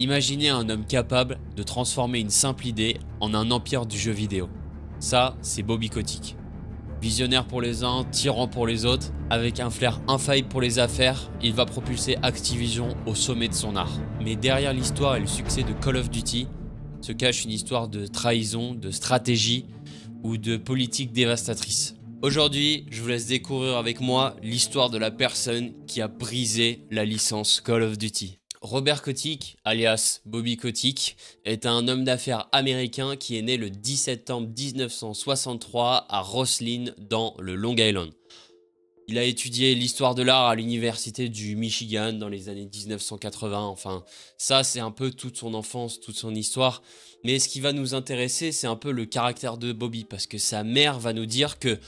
Imaginez un homme capable de transformer une simple idée en un empire du jeu vidéo. Ça, c'est Bobby Kotick. Visionnaire pour les uns, tyran pour les autres, avec un flair infaillible pour les affaires, il va propulser Activision au sommet de son art. Mais derrière l'histoire et le succès de Call of Duty se cache une histoire de trahison, de stratégie ou de politique dévastatrice. Aujourd'hui, je vous laisse découvrir avec moi l'histoire de la personne qui a brisé la licence Call of Duty. Robert Kotick, alias Bobby Kotick, est un homme d'affaires américain qui est né le 10 septembre 1963 à Rosslyn dans le Long Island. Il a étudié l'histoire de l'art à l'université du Michigan dans les années 1980, enfin ça c'est un peu toute son enfance, toute son histoire. Mais ce qui va nous intéresser c'est un peu le caractère de Bobby parce que sa mère va nous dire que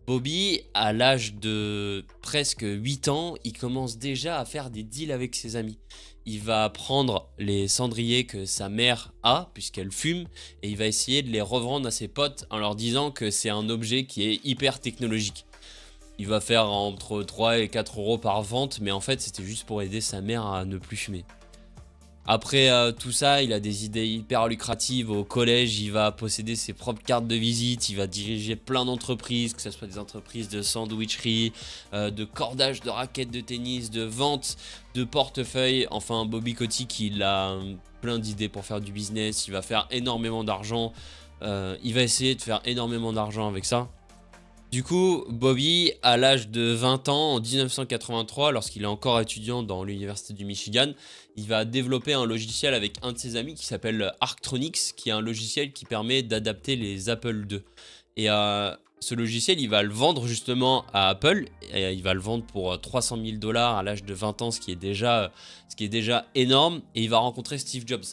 Bobby, à l'âge de presque 8 ans, il commence déjà à faire des deals avec ses amis. Il va prendre les cendriers que sa mère a, puisqu'elle fume, et il va essayer de les revendre à ses potes en leur disant que c'est un objet qui est hyper technologique. Il va faire entre 3 et 4 euros par vente, mais en fait c'était juste pour aider sa mère à ne plus fumer. Après tout ça, il a des idées hyper lucratives au collège, il va posséder ses propres cartes de visite, il va diriger plein d'entreprises, que ce soit des entreprises de sandwicherie, de cordage de raquettes de tennis, de vente de portefeuille. Enfin, Bobby Kotick, il a plein d'idées pour faire du business, il va faire énormément d'argent, il va essayer de faire énormément d'argent avec ça. Du coup, Bobby, à l'âge de 20 ans, en 1983, lorsqu'il est encore étudiant dans l'université du Michigan, il va développer un logiciel avec un de ses amis qui s'appelle Arctronics, qui est un logiciel qui permet d'adapter les Apple II. Et ce logiciel, il va le vendre justement à Apple, et il va le vendre pour 300 000 $ à l'âge de 20 ans, ce qui est déjà énorme, et il va rencontrer Steve Jobs.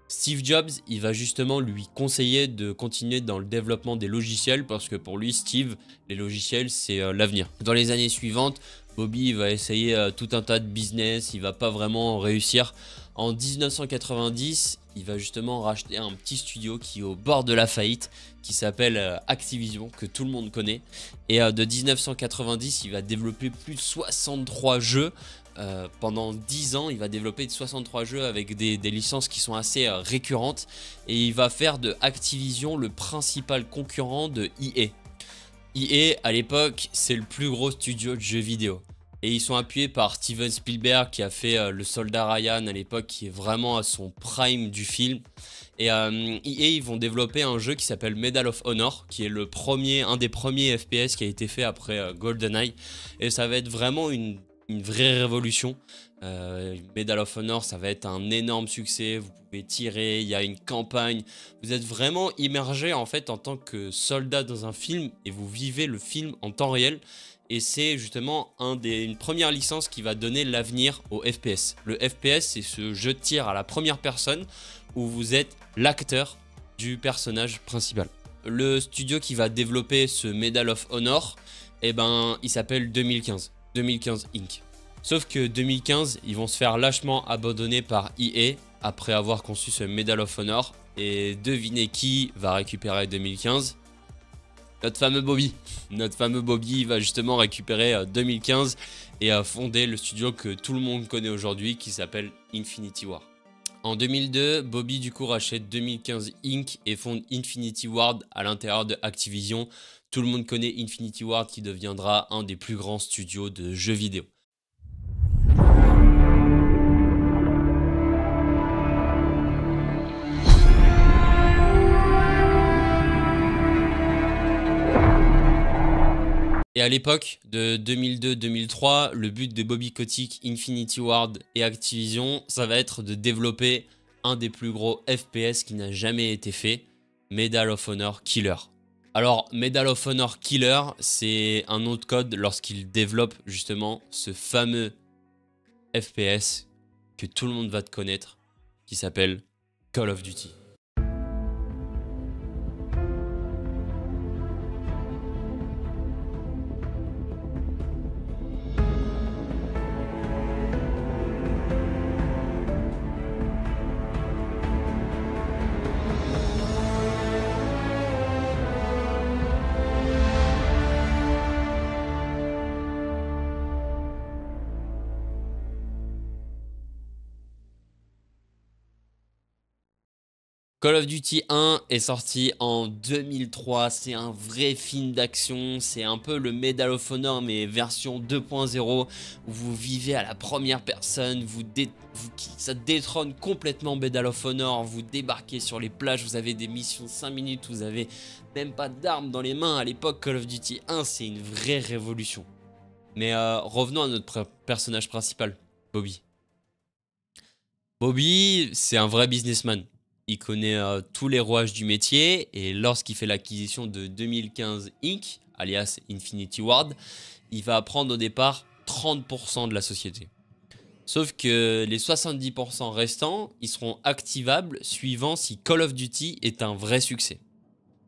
Steve Jobs, il va justement lui conseiller de continuer dans le développement des logiciels parce que pour lui, Steve, les logiciels, c'est l'avenir. Dans les années suivantes, Bobby va essayer tout un tas de business, il va pas vraiment réussir. En 1990, il va justement racheter un petit studio qui est au bord de la faillite, qui s'appelle Activision, que tout le monde connaît. Et de 1990, il va développer plus de 63 jeux. Pendant 10 ans, il va développer 63 jeux avec des licences qui sont assez récurrentes. Et il va faire de Activision le principal concurrent de EA. EA, à l'époque, c'est le plus gros studio de jeux vidéo. Et ils sont appuyés par Steven Spielberg qui a fait Le Soldat Ryan à l'époque, qui est vraiment à son prime du film. Et EA, ils vont développer un jeu qui s'appelle Medal of Honor, qui est un des premiers FPS qui a été fait après GoldenEye. Et ça va être vraiment une vraie révolution. Medal of Honor, ça va être un énorme succès. Vous pouvez tirer, il y a une campagne. Vous êtes vraiment immergé en fait en tant que soldat dans un film et vous vivez le film en temps réel. Et c'est justement une première licence qui va donner l'avenir au FPS. Le FPS, c'est ce jeu de tir à la première personne où vous êtes l'acteur du personnage principal. Le studio qui va développer ce Medal of Honor, il s'appelle 2015 Inc. Sauf que 2015, ils vont se faire lâchement abandonner par EA après avoir conçu ce Medal of Honor. Et devinez qui va récupérer 2015 ? Notre fameux Bobby. Notre fameux Bobby va justement récupérer 2015 et fonder le studio que tout le monde connaît aujourd'hui qui s'appelle Infinity Ward. En 2002, Bobby du coup rachète 2015 Inc. et fonde Infinity Ward à l'intérieur de Activision. Tout le monde connaît Infinity Ward qui deviendra un des plus grands studios de jeux vidéo. Et à l'époque de 2002-2003, le but de Bobby Kotick, Infinity Ward et Activision, ça va être de développer un des plus gros FPS qui n'a jamais été fait, Medal of Honor Killer. Alors, Medal of Honor Killer, c'est un nom de code lorsqu'il développe justement ce fameux FPS que tout le monde va connaître, qui s'appelle Call of Duty. Call of Duty 1 est sorti en 2003, c'est un vrai film d'action, c'est un peu le Medal of Honor mais version 2.0 où vous vivez à la première personne, ça détrône complètement Medal of Honor, vous débarquez sur les plages, vous avez des missions 5 minutes, vous avez même pas d'armes dans les mains. À l'époque, Call of Duty 1 c'est une vraie révolution. Mais revenons à notre personnage principal, Bobby. Bobby, c'est un vrai businessman. Il connaît tous les rouages du métier et lorsqu'il fait l'acquisition de 2015 Inc., alias Infinity Ward, il va prendre au départ 30% de la société. Sauf que les 70% restants, ils seront activables suivant si Call of Duty est un vrai succès.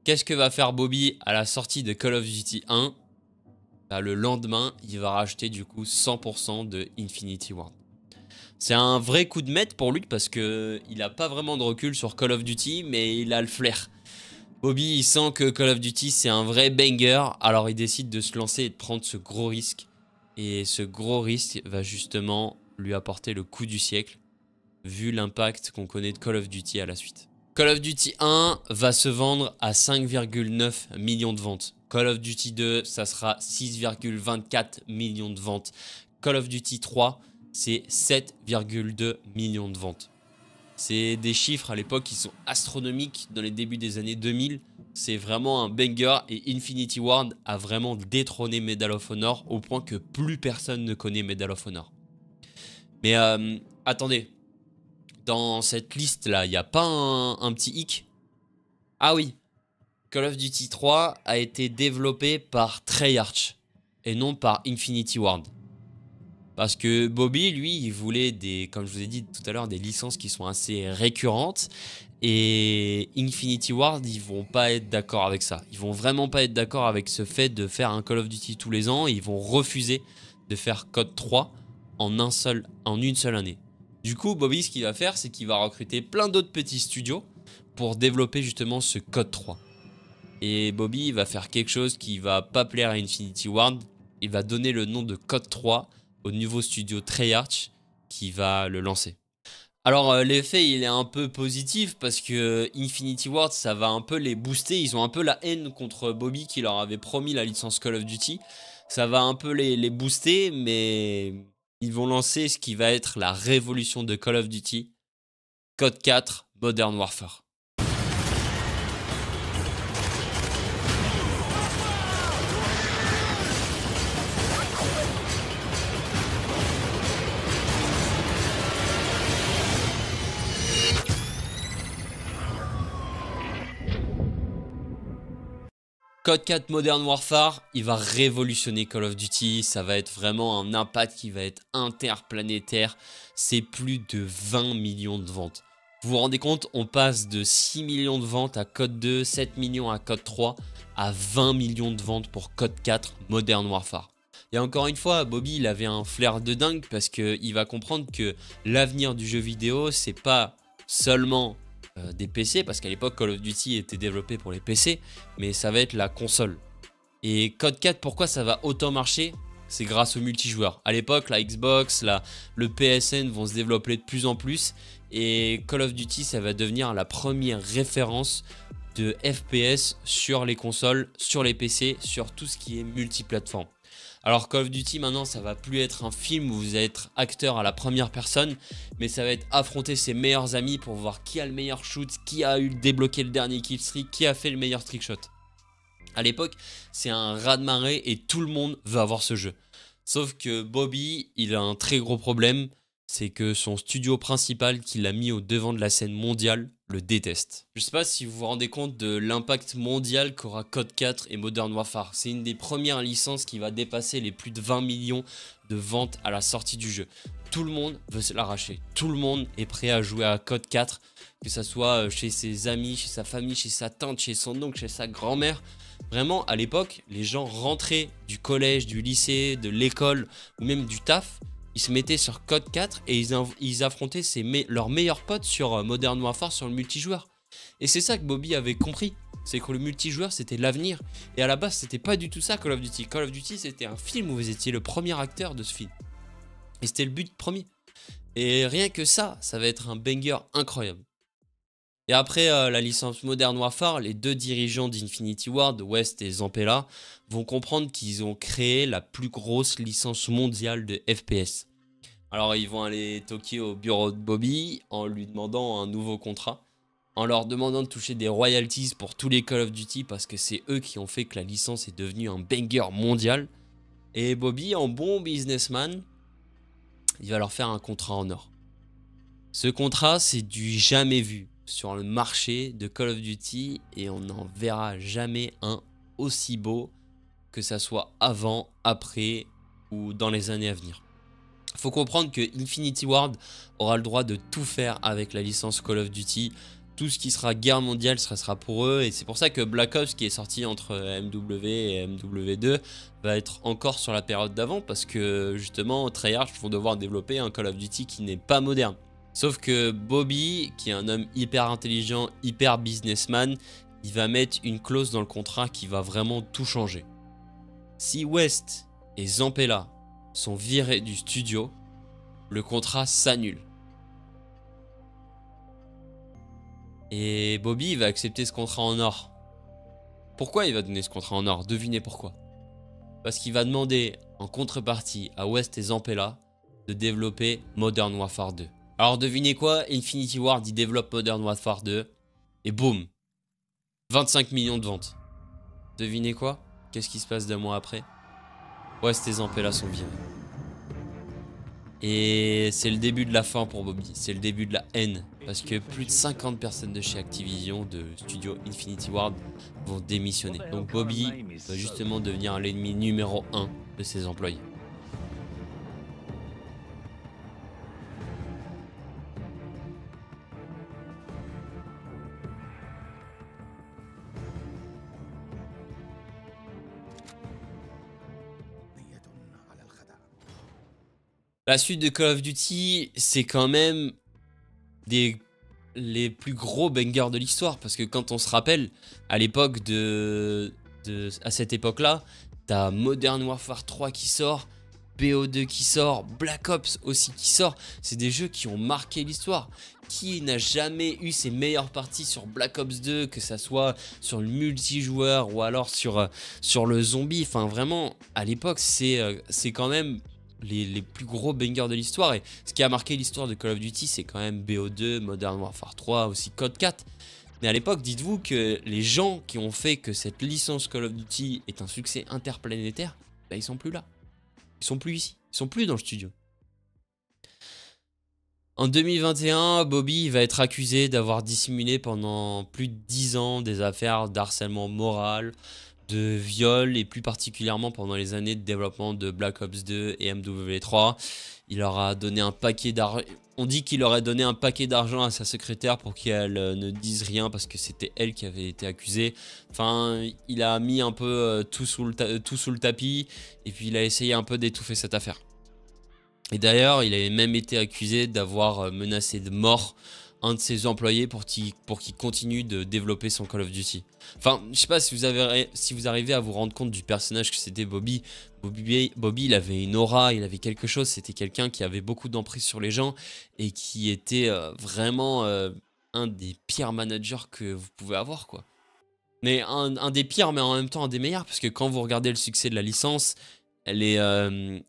Qu'est-ce que va faire Bobby à la sortie de Call of Duty 1 ? Bah, le lendemain, il va racheter du coup 100% de Infinity Ward. C'est un vrai coup de maître pour lui parce que il a pas vraiment de recul sur Call of Duty, mais il a le flair. Bobby, il sent que Call of Duty c'est un vrai banger, alors il décide de se lancer et de prendre ce gros risque. Et ce gros risque va justement lui apporter le coup du siècle, vu l'impact qu'on connaît de Call of Duty à la suite. Call of Duty 1 va se vendre à 5,9 millions de ventes. Call of Duty 2, ça sera 6,24 millions de ventes. Call of Duty 3, c'est 7,2 millions de ventes. C'est des chiffres à l'époque qui sont astronomiques dans les débuts des années 2000. C'est vraiment un banger et Infinity Ward a vraiment détrôné Medal of Honor au point que plus personne ne connaît Medal of Honor. Mais attendez, dans cette liste là, il n'y a pas un petit hic? Ah oui, Call of Duty 3 a été développé par Treyarch et non par Infinity Ward. Parce que Bobby, lui, il voulait comme je vous ai dit tout à l'heure, des licences qui sont assez récurrentes. Et Infinity Ward, ils vont pas être d'accord avec ça. Ils vont vraiment pas être d'accord avec ce fait de faire un Call of Duty tous les ans. Et ils vont refuser de faire Code 3 en une seule année. Du coup, Bobby, ce qu'il va faire, c'est qu'il va recruter plein d'autres petits studios pour développer justement ce Code 3. Et Bobby, il va faire quelque chose qui va pas plaire à Infinity Ward. Il va donner le nom de Code 3 au nouveau studio Treyarch qui va le lancer. Alors l'effet il est un peu positif parce que Infinity Ward ça va un peu les booster, ils ont un peu la haine contre Bobby qui leur avait promis la licence Call of Duty. Ça va un peu les booster mais ils vont lancer ce qui va être la révolution de Call of Duty, Code 4 Modern Warfare. Code 4 Modern Warfare, il va révolutionner Call of Duty, ça va être vraiment un impact qui va être interplanétaire, c'est plus de 20 millions de ventes. Vous vous rendez compte, on passe de 6 millions de ventes à Code 2, 7 millions à Code 3, à 20 millions de ventes pour Code 4 Modern Warfare. Et encore une fois, Bobby il avait un flair de dingue parce qu'il va comprendre que l'avenir du jeu vidéo, c'est pas seulement des PC, parce qu'à l'époque Call of Duty était développé pour les PC, mais ça va être la console. Et Code 4, pourquoi ça va autant marcher? C'est grâce au multijoueur. À l'époque, la Xbox, le PSN vont se développer de plus en plus, et Call of Duty, ça va devenir la première référence de FPS sur les consoles, sur les PC, sur tout ce qui est multiplateforme. Alors Call of Duty maintenant ça va plus être un film où vous allez être acteur à la première personne, mais ça va être affronter ses meilleurs amis pour voir qui a le meilleur shoot, qui a débloqué le dernier kill streak, qui a fait le meilleur trickshot. À l'époque c'est un raz-de-marée et tout le monde veut avoir ce jeu. Sauf que Bobby il a un très gros problème, c'est que son studio principal qui l'a mis au devant de la scène mondiale le déteste. Je sais pas si vous vous rendez compte de l'impact mondial qu'aura Code 4 et Modern Warfare. C'est une des premières licences qui va dépasser les plus de 20 millions de ventes à la sortie du jeu. Tout le monde veut se l'arracher. Tout le monde est prêt à jouer à Code 4, que ça soit chez ses amis, chez sa famille, chez sa tante, chez son oncle, chez sa grand-mère. Vraiment, à l'époque, les gens rentraient du collège, du lycée, de l'école ou même du taf. Ils se mettaient sur Code 4 et ils affrontaient leurs meilleurs potes sur Modern Warfare sur le multijoueur. Et c'est ça que Bobby avait compris. C'est que le multijoueur c'était l'avenir. Et à la base c'était pas du tout ça Call of Duty. Call of Duty c'était un film où vous étiez le premier acteur de ce film. Et c'était le but premier. Et rien que ça va être un banger incroyable. Et après la licence Modern Warfare, les deux dirigeants d'Infinity Ward, West et Zampella, vont comprendre qu'ils ont créé la plus grosse licence mondiale de FPS. Alors ils vont aller toquer au bureau de Bobby en lui demandant un nouveau contrat, en leur demandant de toucher des royalties pour tous les Call of Duty parce que c'est eux qui ont fait que la licence est devenue un banger mondial. Et Bobby, en bon businessman, il va leur faire un contrat en or. Ce contrat, c'est du jamais vu sur le marché de Call of Duty et on n'en verra jamais un aussi beau, que ça soit avant, après ou dans les années à venir. Il faut comprendre que Infinity Ward aura le droit de tout faire avec la licence Call of Duty. Tout ce qui sera guerre mondiale, ça sera pour eux. Et c'est pour ça que Black Ops, qui est sorti entre MW et MW2, va être encore sur la période d'avant. Parce que justement, Treyarch vont devoir développer un Call of Duty qui n'est pas moderne. Sauf que Bobby, qui est un homme hyper intelligent, hyper businessman, il va mettre une clause dans le contrat qui va vraiment tout changer. Si West et Zampella sont virés du studio, le contrat s'annule. Et Bobby va accepter ce contrat en or. Pourquoi il va donner ce contrat en or? Devinez pourquoi. Parce qu'il va demander en contrepartie à West et Zampella de développer Modern Warfare 2. Alors devinez quoi? Infinity Ward il développe Modern Warfare 2 et boum, 25 millions de ventes. Devinez quoi? Qu'est-ce qui se passe 2 mois après? West et Zampella sont virés. Et c'est le début de la fin pour Bobby, c'est le début de la haine. Parce que plus de 50 personnes de chez Activision, de studio Infinity Ward, vont démissionner. Donc Bobby va justement devenir l'ennemi numéro 1 de ses employés. La suite de Call of Duty, c'est quand même les plus gros bangers de l'histoire. Parce que quand on se rappelle, à l'époque à cette époque-là, t'as Modern Warfare 3 qui sort, BO2 qui sort, Black Ops aussi qui sort. C'est des jeux qui ont marqué l'histoire. Qui n'a jamais eu ses meilleures parties sur Black Ops 2, que ça soit sur le multijoueur ou alors sur le zombie. Enfin vraiment, à l'époque, c'est quand même les plus gros bangers de l'histoire. Et ce qui a marqué l'histoire de Call of Duty, c'est quand même BO2, Modern Warfare 3, aussi Code 4. Mais à l'époque, dites-vous que les gens qui ont fait que cette licence Call of Duty est un succès interplanétaire, bah, ils sont plus là. Ils sont plus ici. Ils sont plus dans le studio. En 2021, Bobby va être accusé d'avoir dissimulé pendant plus de 10 ans des affaires d'harcèlement moral, de viol et plus particulièrement pendant les années de développement de Black Ops 2 et MW3. Il leur a donné un paquet d'argent. On dit qu'il aurait donné un paquet d'argent à sa secrétaire pour qu'elle ne dise rien parce que c'était elle qui avait été accusée. Enfin, il a mis un peu tout sous le tapis et puis il a essayé un peu d'étouffer cette affaire. Et d'ailleurs, il avait même été accusé d'avoir menacé de mort un de ses employés pour qu'il continue de développer son Call of Duty. Enfin, je sais pas si vous arrivez à vous rendre compte du personnage que c'était Bobby. Bobby, il avait une aura, il avait quelque chose. C'était quelqu'un qui avait beaucoup d'emprise sur les gens et qui était vraiment un des pires managers que vous pouvez avoir, quoi. Mais un des pires, mais en même temps un des meilleurs, parce que quand vous regardez le succès de la licence, elle est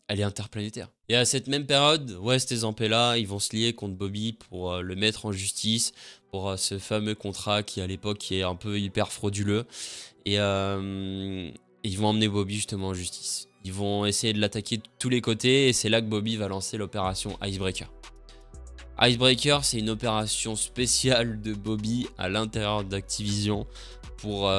interplanétaire. Et à cette même période, West et Zampella, ils vont se lier contre Bobby pour le mettre en justice, pour ce fameux contrat qui à l'époque est un peu hyper frauduleux. Et ils vont emmener Bobby justement en justice. Ils vont essayer de l'attaquer de tous les côtés et c'est là que Bobby va lancer l'opération Icebreaker. Icebreaker, c'est une opération spéciale de Bobby à l'intérieur d'Activision pour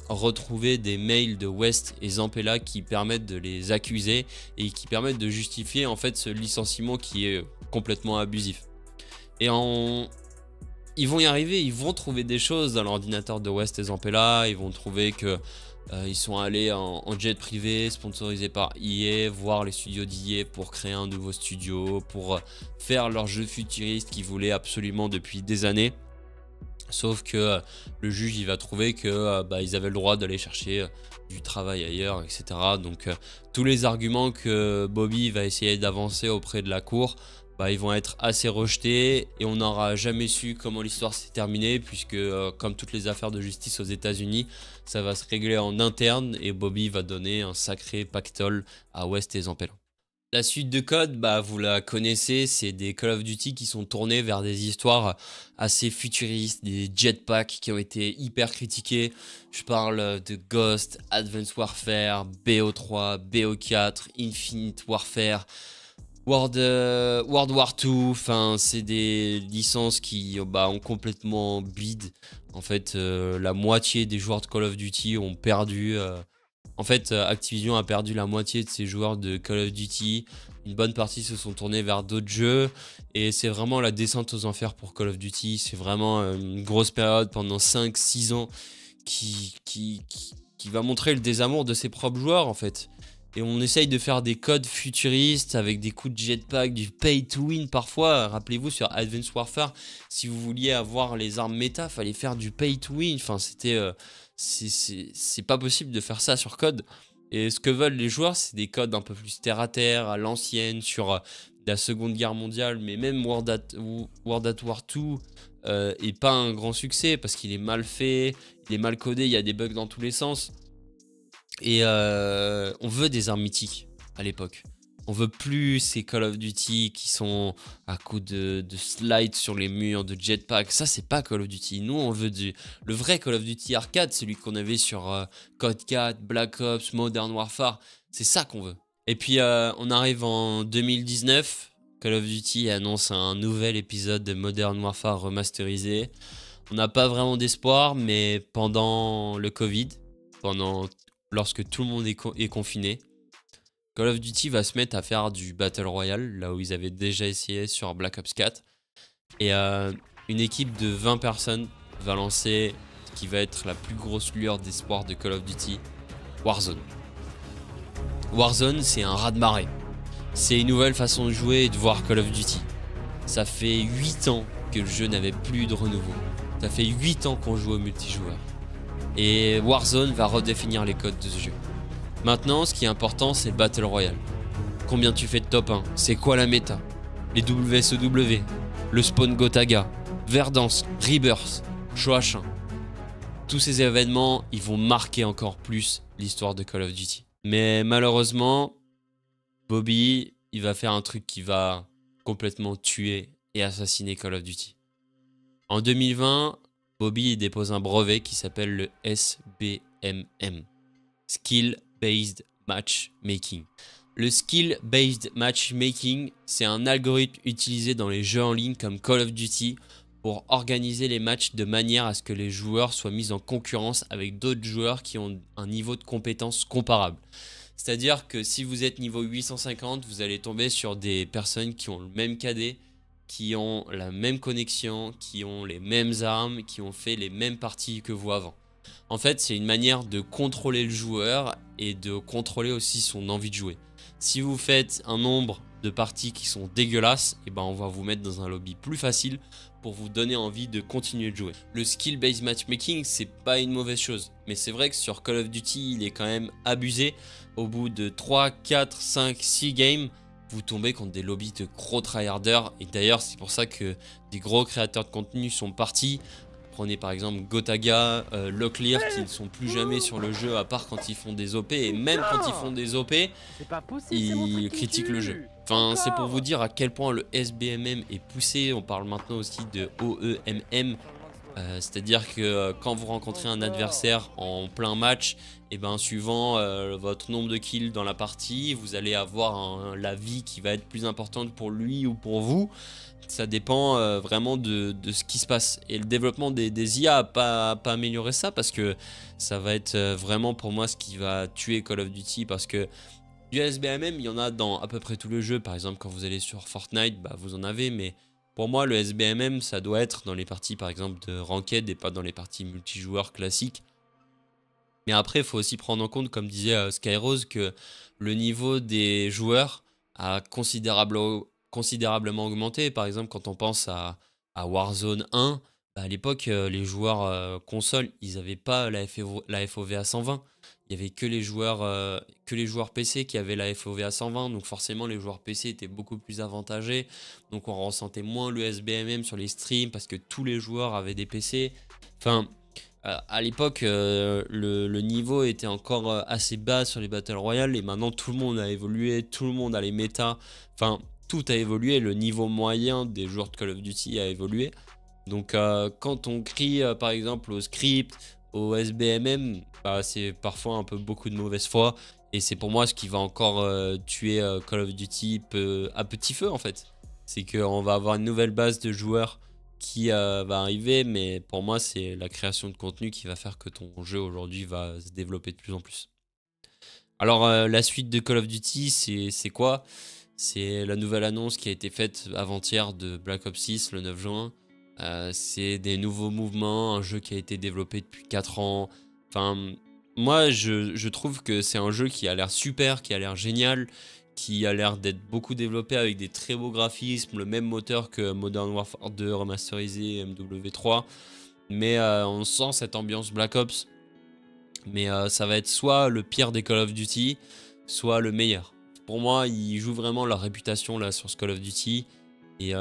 retrouver des mails de West et Zampella qui permettent de les accuser et qui permettent de justifier en fait ce licenciement qui est complètement abusif. Et ils vont y arriver, ils vont trouver des choses dans l'ordinateur de West et Zampella, ils vont trouver que ils sont allés en jet privé sponsorisé par EA, voir les studios d'EA pour créer un nouveau studio, pour faire leur jeu futuriste qu'ils voulaient absolument depuis des années. Sauf que le juge il va trouver que ils avaient le droit d'aller chercher du travail ailleurs, etc. Donc tous les arguments que Bobby va essayer d'avancer auprès de la cour bah, ils vont être assez rejetés et on n'aura jamais su comment l'histoire s'est terminée puisque comme toutes les affaires de justice aux États-Unis, ça va se régler en interne et Bobby va donner un sacré pactole à West et Zampella. La suite de code, bah, vous la connaissez, c'est des Call of Duty qui sont tournés vers des histoires assez futuristes, des jetpacks qui ont été hyper critiqués. Je parle de Ghost, Advanced Warfare, BO3, BO4, Infinite Warfare, World War 2, enfin c'est des licences qui bah, ont complètement bide. En fait, la moitié des joueurs de Call of Duty ont perdu. En fait, Activision a perdu la moitié de ses joueurs de Call of Duty. Une bonne partie se sont tournés vers d'autres jeux. Et c'est vraiment la descente aux enfers pour Call of Duty. C'est vraiment une grosse période pendant 5-6 ans qui va montrer le désamour de ses propres joueurs en fait. Et on essaye de faire des codes futuristes avec des coups de jetpack, du pay to win parfois. Rappelez-vous sur Advanced Warfare, si vous vouliez avoir les armes méta, fallait faire du pay to win. Enfin, c'est pas possible de faire ça sur code. Et ce que veulent les joueurs, c'est des codes un peu plus terre à terre, à l'ancienne, sur la Seconde Guerre mondiale, mais même World at War 2 est pas un grand succès parce qu'il est mal fait, il est mal codé, il y a des bugs dans tous les sens. Et on veut des armes mythiques à l'époque. On veut plus ces Call of Duty qui sont à coup de slide sur les murs, de jetpack. Ça, c'est pas Call of Duty. Nous, on veut le vrai Call of Duty arcade, celui qu'on avait sur Code 4, Black Ops, Modern Warfare. C'est ça qu'on veut. Et puis, on arrive en 2019. Call of Duty annonce un nouvel épisode de Modern Warfare remasterisé. On n'a pas vraiment d'espoir, mais pendant le Covid, lorsque tout le monde est confiné, Call of Duty va se mettre à faire du Battle Royale, là où ils avaient déjà essayé sur Black Ops 4. Et une équipe de 20 personnes va lancer ce qui va être la plus grosse lueur d'espoir de Call of Duty, Warzone. Warzone, c'est un raz-de-marée. C'est une nouvelle façon de jouer et de voir Call of Duty. Ça fait 8 ans que le jeu n'avait plus de renouveau. Ça fait 8 ans qu'on joue au multijoueur. Et Warzone va redéfinir les codes de ce jeu. Maintenant, ce qui est important, c'est le Battle Royale. Combien tu fais de top 1? C'est quoi la méta? Les WSEW, le spawn Gotaga, Verdansk, Rebirth, Shoah. Tous ces événements, ils vont marquer encore plus l'histoire de Call of Duty. Mais malheureusement, Bobby, il va faire un truc qui va complètement tuer et assassiner Call of Duty. En 2020, Bobby dépose un brevet qui s'appelle le SBMM, Skill Based Matchmaking. Le Skill Based Matchmaking, c'est un algorithme utilisé dans les jeux en ligne comme Call of Duty pour organiser les matchs de manière à ce que les joueurs soient mis en concurrence avec d'autres joueurs qui ont un niveau de compétence comparable. C'est-à-dire que si vous êtes niveau 850, vous allez tomber sur des personnes qui ont le même KD, qui ont la même connexion, qui ont les mêmes armes, qui ont fait les mêmes parties que vous avant. En fait, c'est une manière de contrôler le joueur et de contrôler aussi son envie de jouer. Si vous faites un nombre de parties qui sont dégueulasses, et ben on va vous mettre dans un lobby plus facile pour vous donner envie de continuer de jouer. Le skill-based matchmaking, c'est pas une mauvaise chose, mais c'est vrai que sur Call of Duty, il est quand même abusé. Au bout de 3, 4, 5, 6 games, vous tombez contre des lobbies de gros tryharders. Et d'ailleurs, c'est pour ça que des gros créateurs de contenu sont partis. Prenez par exemple Gotaga, Locklear qui ne sont plus jamais sur le jeu à part quand ils font des OP. Et même quand ils font des OP, ils critiquent le jeu. Enfin, c'est pour vous dire à quel point le SBMM est poussé. On parle maintenant aussi de OEMM. C'est-à-dire que quand vous rencontrez un adversaire en plein match, et ben suivant votre nombre de kills dans la partie, vous allez avoir la vie qui va être plus importante pour lui ou pour vous. Ça dépend vraiment de ce qui se passe. Et le développement des IA n'a pas amélioré ça parce que ça va être vraiment pour moi ce qui va tuer Call of Duty parce que du SBMM, il y en a dans à peu près tous les jeux. Par exemple, quand vous allez sur Fortnite, bah, vous en avez, mais pour moi, le SBMM, ça doit être dans les parties, par exemple, de Ranked et pas dans les parties multijoueurs classiques. Mais après, il faut aussi prendre en compte, comme disait Skyrose, que le niveau des joueurs a considérablement augmenté. Par exemple, quand on pense à Warzone 1, bah, à l'époque, les joueurs console, ils n'avaient pas la FOV à 120. il y avait que les joueurs PC qui avaient la FOV à 120, donc forcément les joueurs PC étaient beaucoup plus avantagés, donc on ressentait moins le SBMM sur les streams parce que tous les joueurs avaient des PC. Enfin, à l'époque, le niveau était encore assez bas sur les Battle Royale et maintenant tout le monde a évolué, tout le monde a les méta, enfin tout a évolué, le niveau moyen des joueurs de Call of Duty a évolué. Donc quand on crie par exemple au script, au SBMM, bah, c'est parfois un peu beaucoup de mauvaise foi. Et c'est pour moi ce qui va encore tuer Call of Duty à petit feu en fait. C'est qu'on va avoir une nouvelle base de joueurs qui va arriver, mais pour moi c'est la création de contenu qui va faire que ton jeu aujourd'hui va se développer de plus en plus. Alors la suite de Call of Duty, c'est quoi? C'est la nouvelle annonce qui a été faite avant-hier de Black Ops 6 le 9 juin. C'est des nouveaux mouvements, un jeu qui a été développé depuis 4 ans. Enfin, moi je trouve que c'est un jeu qui a l'air super, qui a l'air génial, qui a l'air d'être beaucoup développé avec des très beaux graphismes, le même moteur que Modern Warfare 2 remasterisé MW3. Mais on sent cette ambiance Black Ops. Mais ça va être soit le pire des Call of Duty, soit le meilleur. Pour moi, ils jouent vraiment leur réputation là sur ce Call of Duty. Et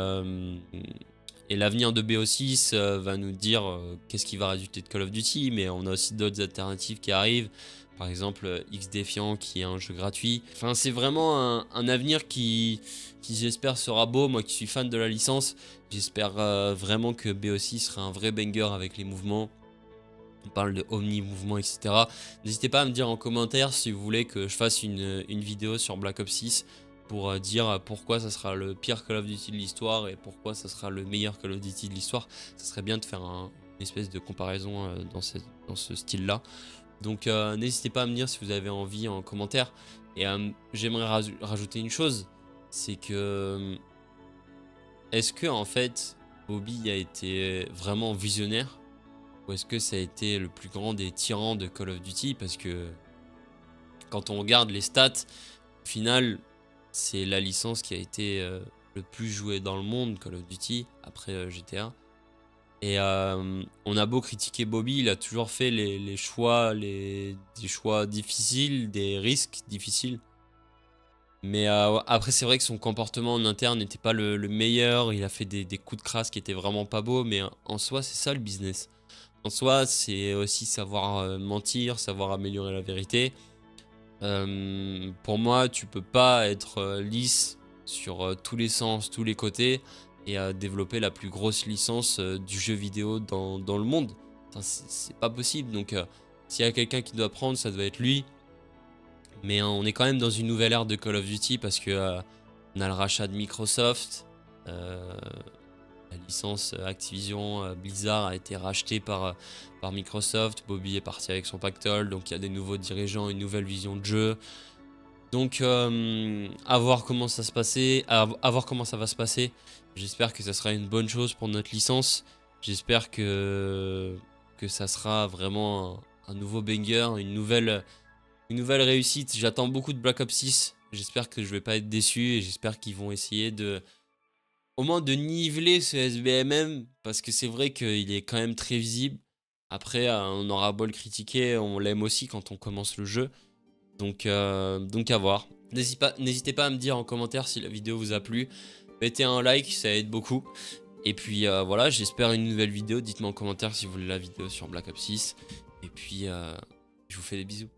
l'avenir de BO6 va nous dire qu'est-ce qui va résulter de Call of Duty. Mais on a aussi d'autres alternatives qui arrivent. Par exemple, X Defiant qui est un jeu gratuit. Enfin, c'est vraiment un avenir qui j'espère sera beau. Moi qui suis fan de la licence, j'espère vraiment que BO6 sera un vrai banger avec les mouvements. On parle de omni-mouvement, etc. N'hésitez pas à me dire en commentaire si vous voulez que je fasse une vidéo sur Black Ops 6 pour dire pourquoi ça sera le pire Call of Duty de l'histoire et pourquoi ça sera le meilleur Call of Duty de l'histoire. Ça serait bien de faire une espèce de comparaison dans ce style-là. Donc n'hésitez pas à me dire si vous avez envie en commentaire. Et j'aimerais rajouter une chose, c'est que est-ce que en fait Bobby a été vraiment visionnaire? Ou est-ce que ça a été le plus grand des tyrans de Call of Duty? Parce que quand on regarde les stats, au final, c'est la licence qui a été le plus jouée dans le monde, Call of Duty, après GTA. Et on a beau critiquer Bobby, il a toujours fait des choix difficiles, des risques difficiles. Mais après, c'est vrai que son comportement en interne n'était pas le meilleur. Il a fait des coups de crasse qui étaient vraiment pas beaux. Mais en soi, c'est ça le business. En soi, c'est aussi savoir mentir, savoir améliorer la vérité. Pour moi, tu peux pas être lisse sur tous les sens, tous les côtés et développer la plus grosse licence du jeu vidéo dans le monde. Enfin, c'est pas possible. Donc, s'il y a quelqu'un qui doit prendre, ça doit être lui. Mais on est quand même dans une nouvelle ère de Call of Duty parce que on a le rachat de Microsoft. La licence Activision Blizzard a été rachetée par Microsoft. Bobby est parti avec son pactole, donc il y a des nouveaux dirigeants, une nouvelle vision de jeu. Donc à voir comment ça va se passer. J'espère que ça sera une bonne chose pour notre licence. J'espère que ça sera vraiment un nouveau banger, une nouvelle réussite. J'attends beaucoup de Black Ops 6. J'espère que je vais pas être déçu et j'espère qu'ils vont essayer au moins de niveler ce SBMM, parce que c'est vrai qu'il est quand même très visible. Après, on aura beau le critiquer, on l'aime aussi quand on commence le jeu. Donc à voir. N'hésitez pas à me dire en commentaire si la vidéo vous a plu. Mettez un like, ça aide beaucoup. Et puis voilà, j'espère une nouvelle vidéo. Dites-moi en commentaire si vous voulez la vidéo sur Black Ops 6. Et puis, je vous fais des bisous.